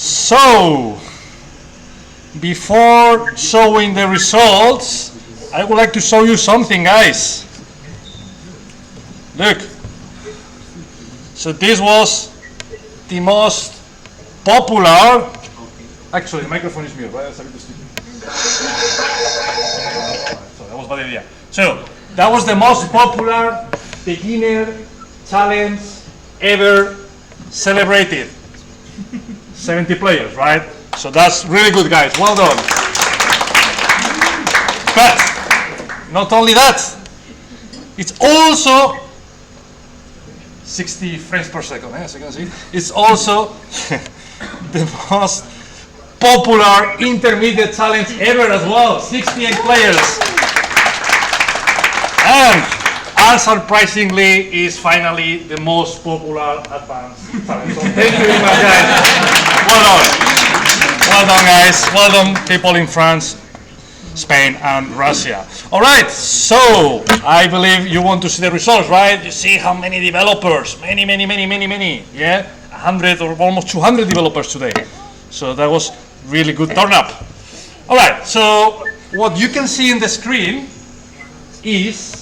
So, before showing the results, I would like to show you something, guys. Look. So this was the most popular. Actually, the microphone is mute, right? That's a bit stupid. So that was bad idea. So that was the most popular beginner challenge ever celebrated. 70 players, right? So that's really good, guys. Well done. But not only that, it's also 60 frames per second, as you can see. It's also the most popular intermediate challenge ever as well. 68 players. And unsurprisingly is finally the most popular advanced challenge. So thank you very much, guys. Well done. Well done, guys. Well done, people in France, Spain, and Russia. All right, so I believe you want to see the results, right? You see how many developers, many, yeah? 100 or almost 200 developers today. So that was really good turn up. All right, so what you can see in the screen is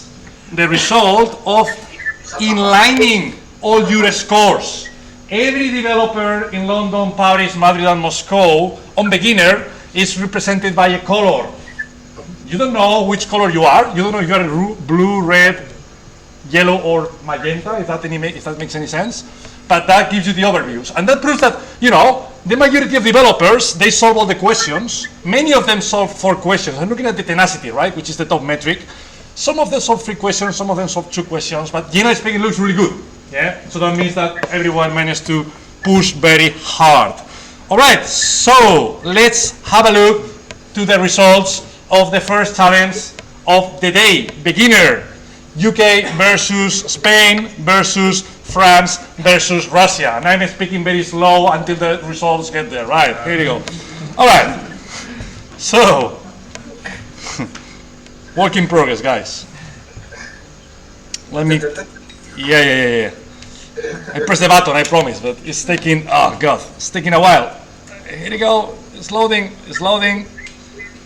the result of inlining all your scores. Every developer in London, Paris, Madrid, and Moscow on beginner is represented by a color. You don't know which color you are. You don't know if you are blue, red, yellow, or magenta, if that makes any sense. But that gives you the overviews. And that proves that, you know, the majority of developers, they solve all the questions. Many of them solve 4 questions. I'm looking at the tenacity, right, which is the top metric. Some of them solve 3 questions, some of them solve 2 questions, but generally speaking, it looks really good. Yeah? So that means that everyone managed to push very hard. All right, so let's have a look to the results of the first challenge of the day. Beginner, UK versus Spain versus France versus Russia. And I'm speaking very slow until the results get there. Right, here you go. All right, so work in progress, guys. Let me, yeah. I press the button, I promise, but it's taking, oh God, it's taking a while. Here you go, it's loading.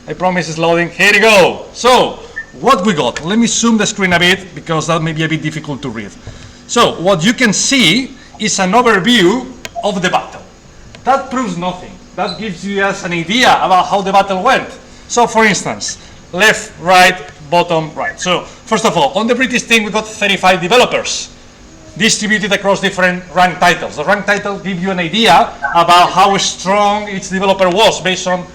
I promise it's loading, here you go. So, what we got? Let me zoom the screen a bit, because that may be a bit difficult to read. So, what you can see is an overview of the battle. That proves nothing. That gives you us an idea about how the battle went. So, for instance, left, right, bottom, right. So, first of all, on the British team, we got 35 developers distributed across different rank titles. The rank titles give you an idea about how strong each developer was based on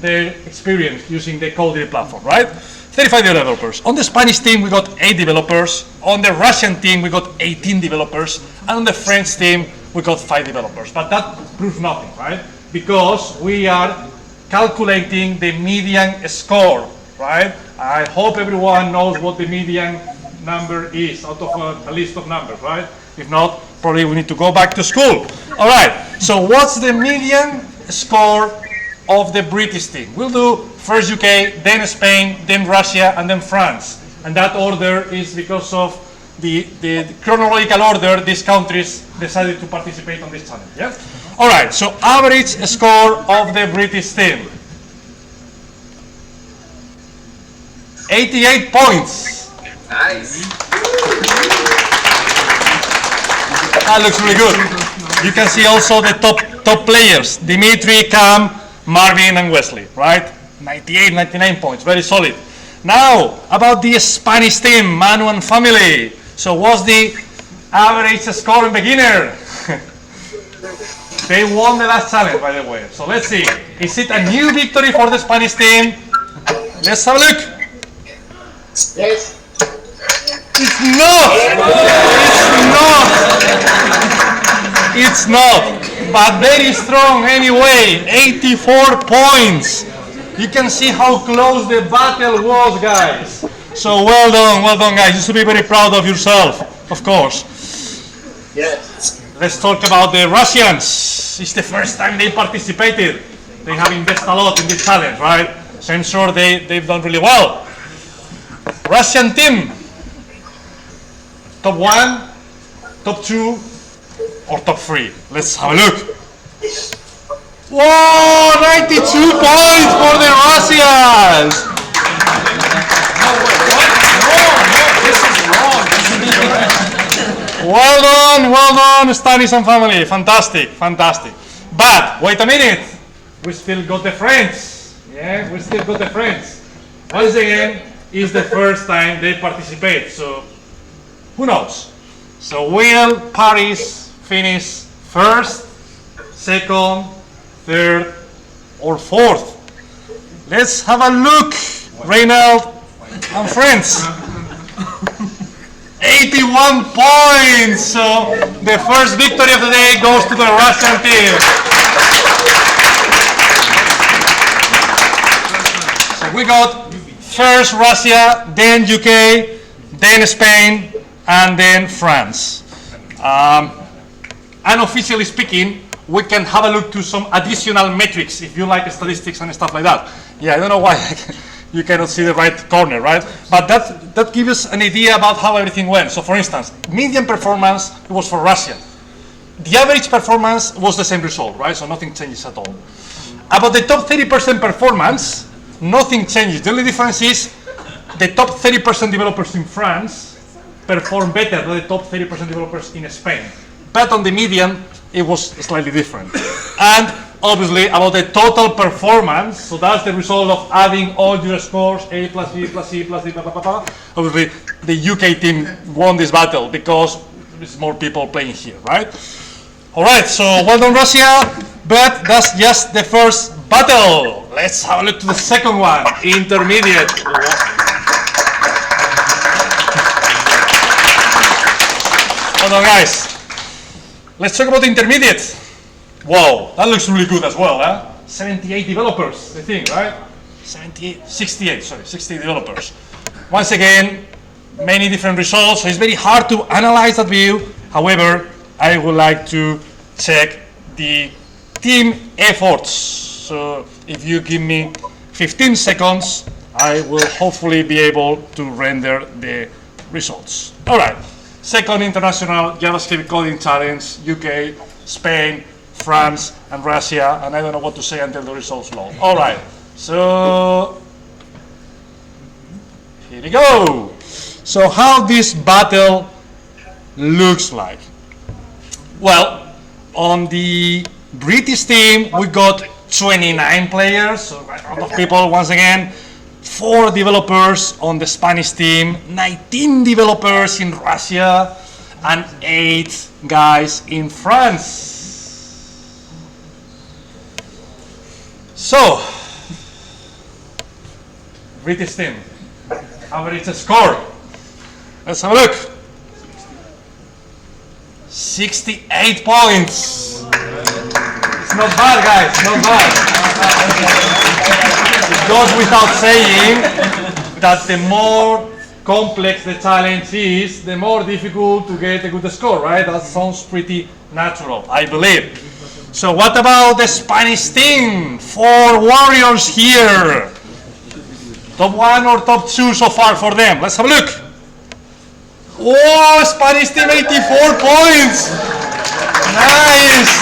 their experience using the Codere platform, right? 35 developers. On the Spanish team, we got 8 developers. On the Russian team, we got 18 developers. And on the French team, we got 5 developers. But that proves nothing, right? Because we are calculating the median score, right? I hope everyone knows what the median number is out of a list of numbers, right? If not, probably we need to go back to school. All right, so what's the median score of the British team? We'll do first UK, then Spain, then Russia, and then France. And that order is because of the chronological order these countries decided to participate on this challenge, yeah? All right, so average score of the British team. 88 points. Nice. That looks really good. You can see also the top players, Dimitri, Cam, Marvin, and Wesley, right? 98, 99 points, very solid. Now, about the Spanish team, Manu and family. So what's the average score in beginner? They won the last challenge, by the way. So let's see. Is it a new victory for the Spanish team? Let's have a look. Yes. It's not! It's not! But very strong anyway, 84 points. You can see how close the battle was, guys. So well done, guys. You should be very proud of yourself, of course. Yes. Let's talk about the Russians. It's the first time they participated. They have invested a lot in this challenge, right? So I'm sure they've done really well. Russian team. Top 1, top 2, or top 3? Let's have a look. Whoa, 92 points for the Russians. This is wrong. Well done, Stanis and family. Fantastic, fantastic. But wait a minute, we still got the friends. Yeah, we still got the friends. Once again, it's the first time they participate, so who knows? So will Paris finish first, second, third, or fourth? Let's have a look, Reynald and friends. 81 points! So the first victory of the day goes to the Russian team. So we got first Russia, then UK, then Spain, and then France. Unofficially speaking, we can have a look to some additional metrics if you like statistics and stuff like that. Yeah, I don't know why you cannot see the right corner, right? But that gives us an idea about how everything went. So for instance, median performance was for Russia. The average performance was the same result, right? So nothing changes at all. About the top 30% performance, nothing changes. The only difference is the top 30% developers in France perform better than the top 30% developers in Spain. But on the median, it was slightly different. And obviously about the total performance, so that's the result of adding all your scores, A plus B plus C plus D, blah, blah, blah, blah. Obviously the UK team won this battle because there's more people playing here, right? All right, so well done Russia, but that's just the first battle. Let's have a look to the second one, intermediate. Well done guys. Let's talk about intermediate. Wow, that looks really good as well, huh? 78 developers, I think, right? 68 developers. Once again, many different results, so it's very hard to analyze that view. However, I would like to check the team efforts. So if you give me 15 seconds, I will hopefully be able to render the results. All right, second international JavaScript coding challenge, UK, Spain, France, and Russia, and I don't know what to say until the results load. All right, so here we go. So how this battle looks like? Well, on the British team, we got 29 players, so a lot of people once again. 4 developers on the Spanish team, 19 developers in Russia, and 8 guys in France. So, British team, average score. Let's have a look. 68 points. It's not bad, guys, not bad. It goes without saying that the more complex the challenge is, the more difficult to get a good score, right? That sounds pretty natural, I believe. So what about the Spanish team? 4 warriors here. Top 1 or top 2 so far for them? Let's have a look. Oh, Spanish team 84 points. Nice.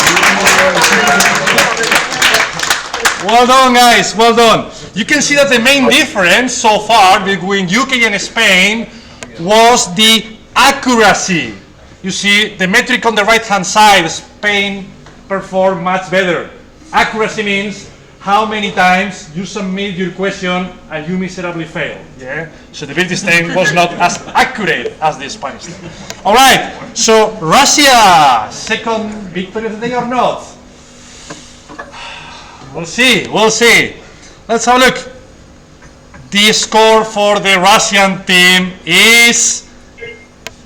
Well done, guys, well done. You can see that the main difference so far between UK and Spain was the accuracy. You see, the metric on the right-hand side, Spain performed much better. Accuracy means how many times you submit your question and you miserably fail. Yeah. So the British team was not as accurate as the Spanish team. All right. So Russia, second victory of the day or not? We'll see. We'll see. Let's have a look. The score for the Russian team is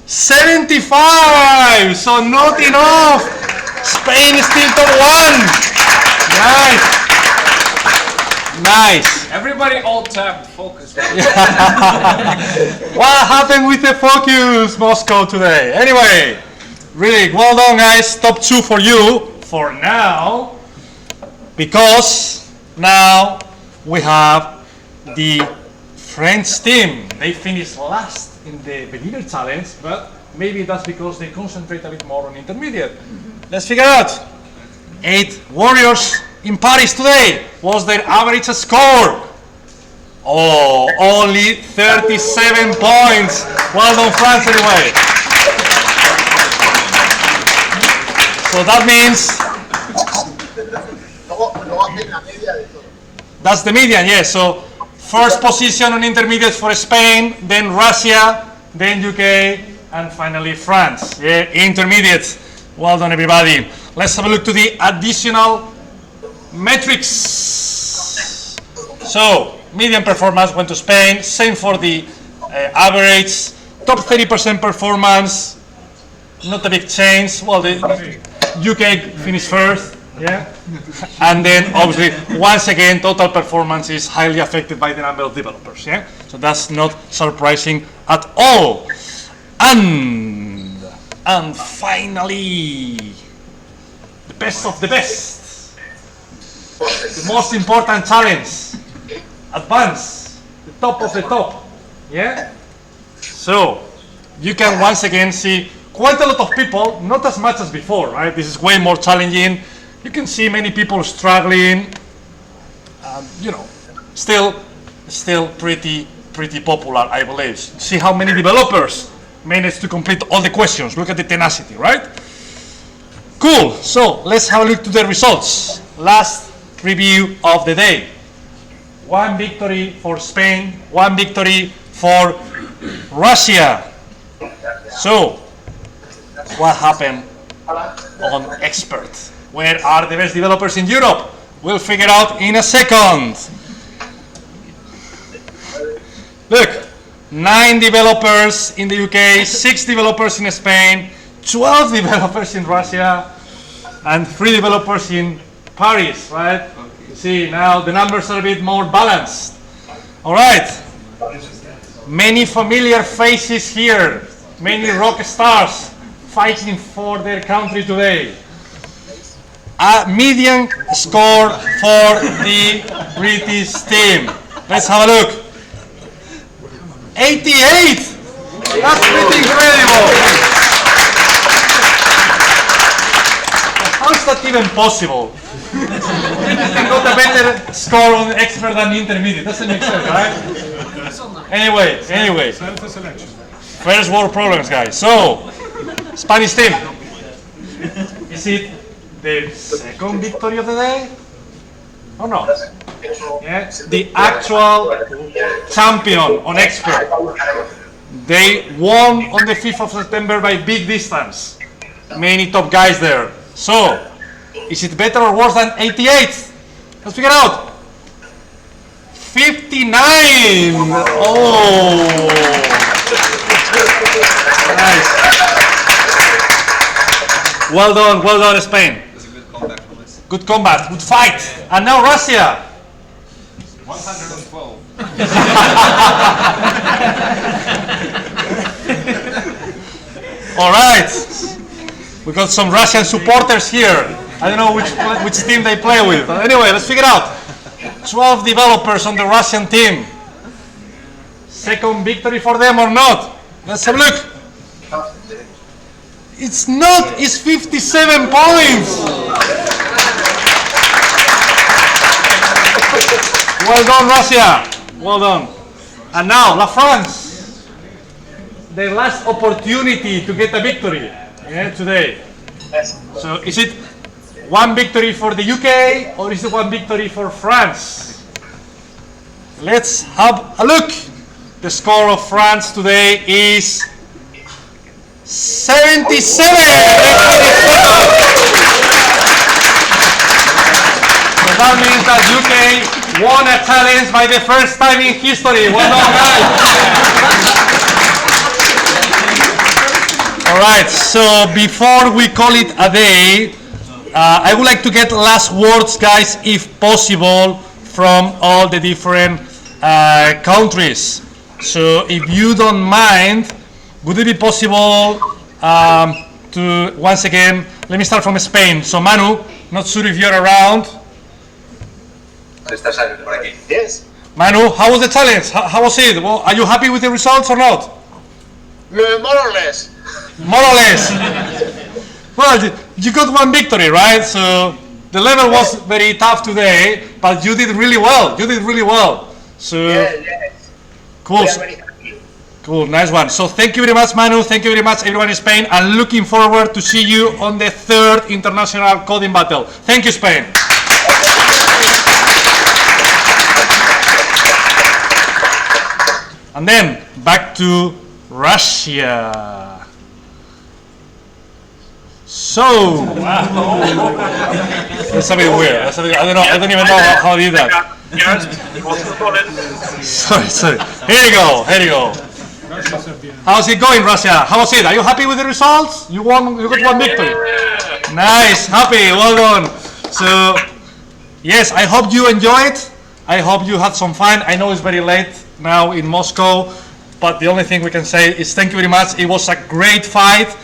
75. So not enough. Spain is still top 1. Nice. Nice. Everybody alt-tab, focus. What happened with the focus, Moscow, today? Anyway, really well done, guys. Top 2 for you for now, because now we have the French team. They finished last in the beginner challenge, but maybe that's because they concentrate a bit more on intermediate. Let's figure out. 8 warriors in Paris today? What's their average score? Oh, only 37 points. Well done, France, anyway. So that means Luego hacen la media de todo. that's the median, yes. So first position on intermediates for Spain, then Russia, then UK, and finally France. Yeah, intermediates. Well done, everybody. Let's have a look to the additional metrics. So median performance went to Spain. Same for the average. Top 30% performance. Not a big change. Well, the UK finished first. Yeah. And then obviously, once again, total performance is highly affected by the number of developers. Yeah. So that's not surprising at all. And finally, the best of the best. The most important challenge. Advance. The top of the top. Yeah. So you can once again see quite a lot of people, not as much as before, right? This is way more challenging. You can see many people struggling. You know, still pretty popular, I believe. See how many developers managed to complete all the questions. Look at the tenacity, right? Cool. So let's have a look to the results. Last review of the day. 1 victory for Spain, 1 victory for Russia. So, what happened on Expert? Where are the best developers in Europe? We'll figure out in a second. Look, 9 developers in the UK, 6 developers in Spain, 12 developers in Russia, and 3 developers in Paris, right? You see, now the numbers are a bit more balanced. All right. Many familiar faces here, many rock stars fighting for their country today. A median score for the British team. Let's have a look. 88! That's pretty incredible! How is that even possible? British team got a better score on Expert than Intermediate. Doesn't make sense, right? Anyway. First world problems, guys. So, Spanish team. Is it the second victory of the day? Or not? Yeah, the actual champion on Expert. They won on the 5th of September by big distance. Many top guys there. So, is it better or worse than 88? Let's figure out. 59! Oh! Nice. Well done, Spain. That's a good comeback from us. Good combat, good fight. And now Russia. 112. All right. We got some Russian supporters here. I don't know which team they play with. But anyway, let's figure it out. 12 developers on the Russian team. Second victory for them or not? Let's have a look. It's not, it's 57 points. Well done, Russia. Well done. And now, La France. Their last opportunity to get a victory today. So is it 1 victory for the UK or is it 1 victory for France? Let's have a look. The score of France today is 77. So that means that UK won a challenge by the first time in history. Well done, guys. All right, so before we call it a day, I would like to get last words, guys, if possible, from all the different countries. So if you don't mind, would it be possible to, once again, let me start from Spain. So Manu, not sure if you're around. Estás por aquí. Yes. Manu, how was the challenge? How was it? Well, are you happy with the results or not? More or less. More or less. Well, you got 1 victory, right? So the level was very tough today, but you did really well. You did really well. So Yes. cool. We are very happy. Cool, nice one. So thank you very much, Manu. Thank you very much, everyone in Spain. And looking forward to see you on the 3rd International Coding Battle. Thank you, Spain. And then back to Russia. So that's a bit weird. That's a bit, I don't know. I don't even know how I did that. Sorry. Here you go. How's it going, Russia? How was it? Are you happy with the results? You won. You got one victory. Nice. Happy. Well done. So, yes, I hope you enjoyed. I hope you had some fun. I know it's very late now in Moscow, but the only thing we can say is thank you very much. It was a great fight.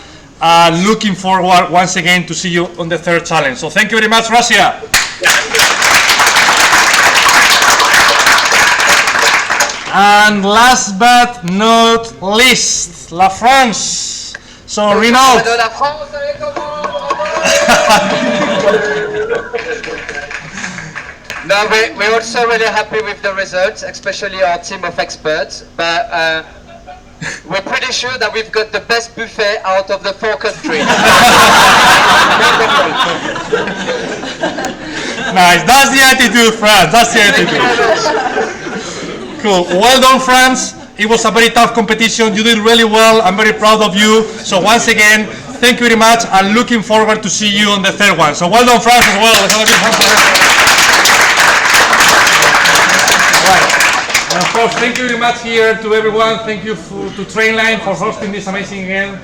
Looking forward once again to see you on the 3rd challenge. So thank you very much, Russia. And last but not least, La France. So Renaud. De la France, allez, comment? No, we're also really happy with the results, especially our team of experts. But we're pretty sure that we've got the best buffet out of the 4 countries. Nice. That's the attitude, France. That's the attitude. Cool. Well done, France. It was a very tough competition. You did really well. I'm very proud of you. So once again, thank you very much. I'm looking forward to see you on the 3rd one. So well done, France, as well. Let's have a big hand for them. Right. And of course, thank you very much here to everyone. Thank you to Trainline for hosting this amazing event.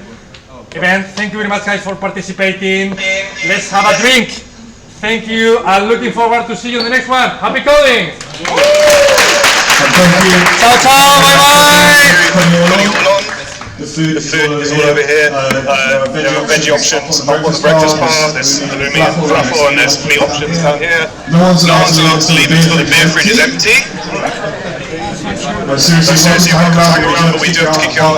Thank you very much, guys, for participating. Let's have a drink. Thank you. I'm looking forward to see you in the next one. Happy coding! Thank you. Ciao, ciao, bye-bye! The food is all over here. There are veggie options up on the breakfast bar. There's halloumi and truffle, and there's meat options down here. No one's allowed allowed to leave until the beer fridge is empty. Seriously, Seriously, you can hang around, but we do have to kick you out.